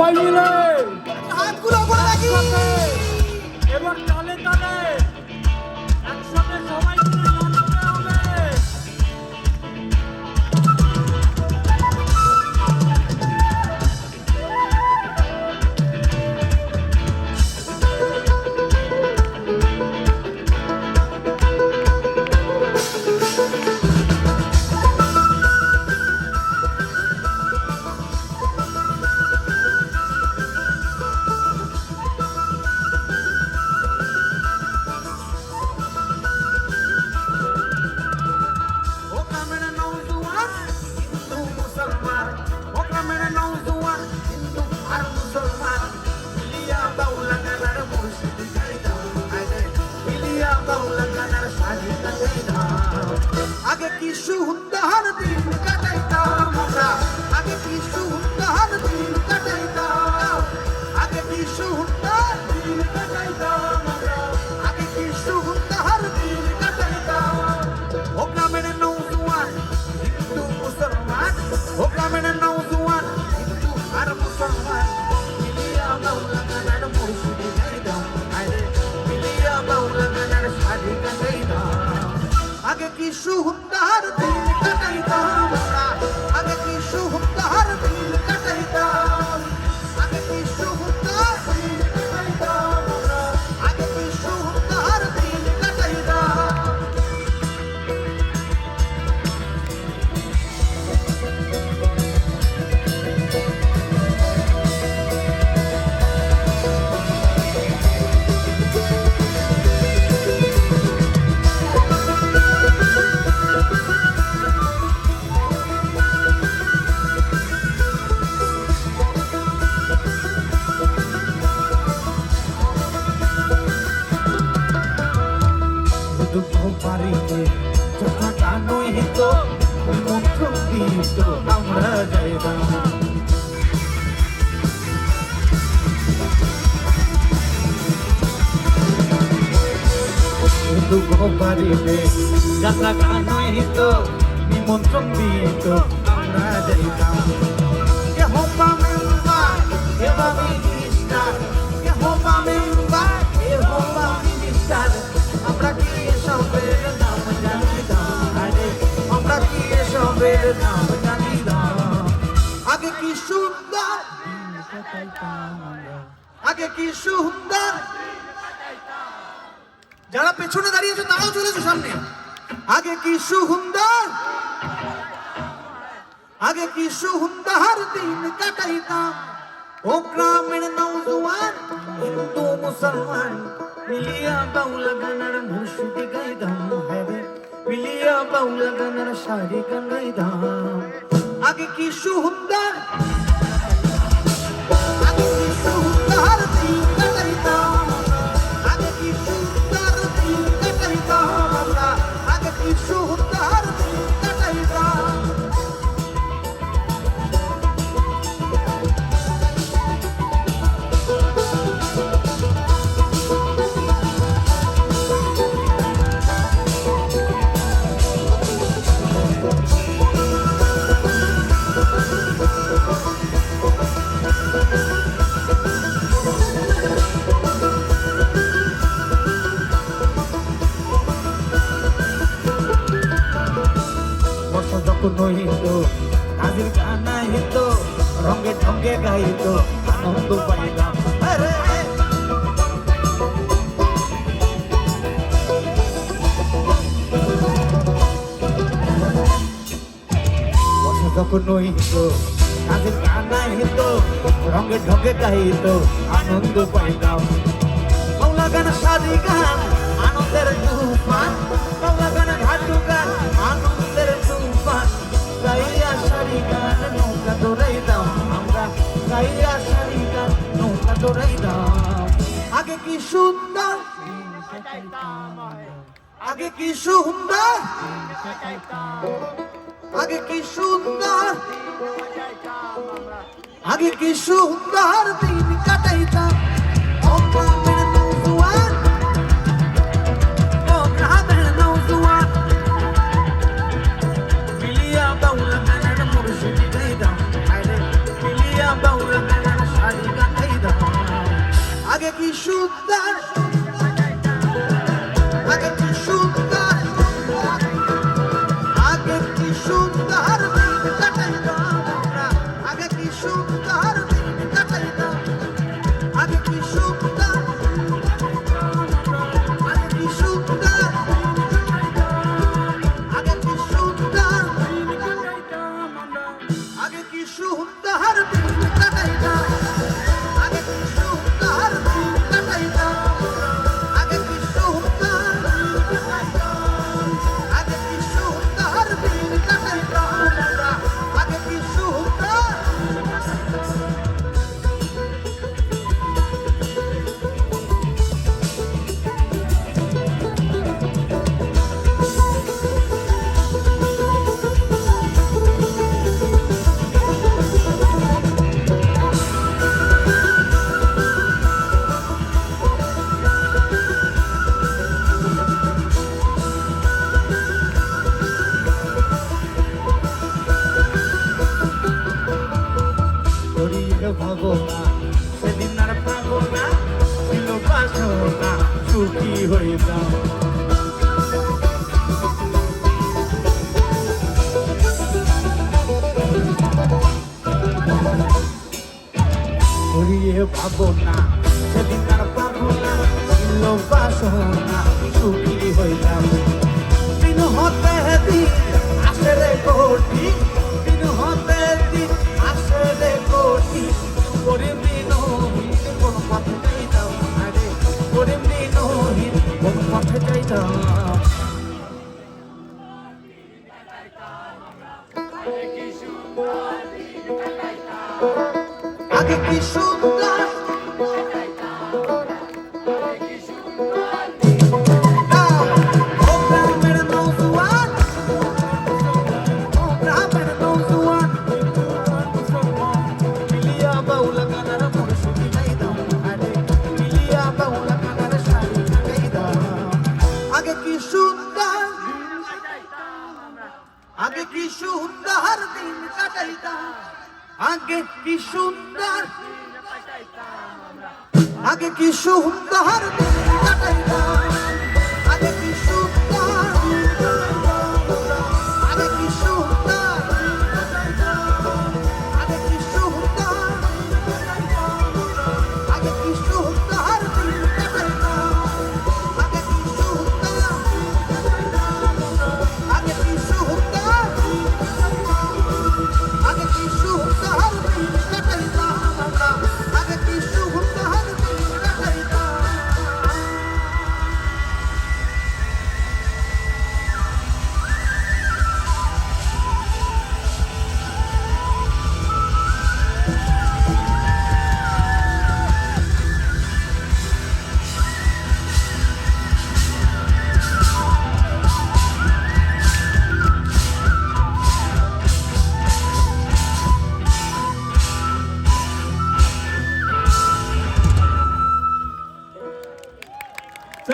সবাই মিলে হাতগুলো করে রাখি। এবার তালে তালে একসাথে সবাই মিলে নাচতে হবে। আগে কি সুন্দর দিন কাটাইতাম আমরা, আগে কি সুন্দর দিন কাটাইতাম, আগে কি সুন্দর দিন কাটাইতাম আমরা, আগে কি সুন্দর দিন কাটাইতাম। ও গ্রামের নৌজওয়ান হিন্দু মুসলমান, ও গ্রামের নৌজওয়ান হিন্দু আর মুসলমান মিলিয়া বাউলা গানের মুর্শিদি গাইতাম, আরে মিলিয়া বাউলা গানের শাড়ি গাইতাম। আগে কি সুন্দর দিন কাটাইতাম আমরা, আগে কি সুন্দর দিন কাটাইতাম, আগে কি সুন্দর দিন কাটাইতাম আমরা, আগে কি সুন্দর দিন কাটাইতাম। দুঃখ পারিতে যথা গানই হিত মন্ত্র গীত আমরা যাইতাম। দুঃখ পারিতে যথা গানই হিত নিমন্ত্রণ দিত আমরা যাইতাম। Jehovah member, Jehovah minister, Jehovah member, Jehovah minister. আমরা কি এসবের নাম জানিতাম, আরে আমরা কি এসবের নাম জানিতাম। আগে কি সুন্দর দিন কাটাইতাম আমরা, আগে কি সুন্দর। যারা পেছনে দাঁড়িয়েছে তারাও চলেছে সামনে। আগে কি সুন্দর, আগে কি সুন্দর দিন কাটাইতাম। ও গ্রামের নৌজওয়ান হিন্দু মুসলমান মিলিয়া বাউলা গানের মুর্শিদি গাইতাম, হ্যাঁ মিলিয়া বাউলা গানের শাড়ি গাইতাম। আগে কি সুন্দর, আগে কি সুন্দর দিন কাটাইতাম, আগে কি সুন্দর দিন কাটাইতাম আমরা, আগে কি সুন্দর দিন কাটাইতাম। বর্ষা যখন হইত কাজের গানা হইত, রঙে ঢঙ্গে গাইত আনন্দ পাইতাম। বর্ষা যখন হইত কাজের গানা হইত, রঙে ঢঙ্গে গাইত আনন্দ পাইতাম। বাউলা গান শাড়ি গান আনন্দের তুফান, বাউলা গান ঘাটু গান আনন্দের তুফান। গাইয়া শাড়ি গান নৌকা দৌড়াইতাম আমরা, গাইয়া শাড়ি গান নৌকা দৌড়াইতাম। আগে কি সুন্দর, আগে কি সুন্দর, আগে কি সুন্দর, আগে কি সুন্দর দিন কাটাইতাম। ও গ্রামের নৌজওয়ান, ও গ্রামের নৌজওয়ান মিলিয়া বাউলা গানের মুর্শিদি গাইতাম, আরে মিলিয়া বাউলা গানের শাড়ি সুখী হইতাম। ঘুরিয়ে ভাবনা সেদিন আর পাবো না, ছিল বাসনা সুখী হইলাম। দিন হতে দিন আসে রে কোটি, দিন হতে দিন আসে রে কোটি, গরিব দিনহীন কোন পথে যাইতাম আরে, গরিব দিনহীন কোন পথে যাইতাম। আগে কি সুন্দর ও গ্রামের নৌজওয়ান, ও গ্রামের নৌজওয়ান, মিলিয়া বাউলা গানার মুর্শিদি গাইতাম আরে, মিলিয়া বাউলা গানার শাড়ি গাইতাম। আগে কি সুন্দর, আগে কি সুন্দর দিন কাটাইতাম, আগে কি সুন্দর, আগে কি সুন্দর দিন কাটাইতাম।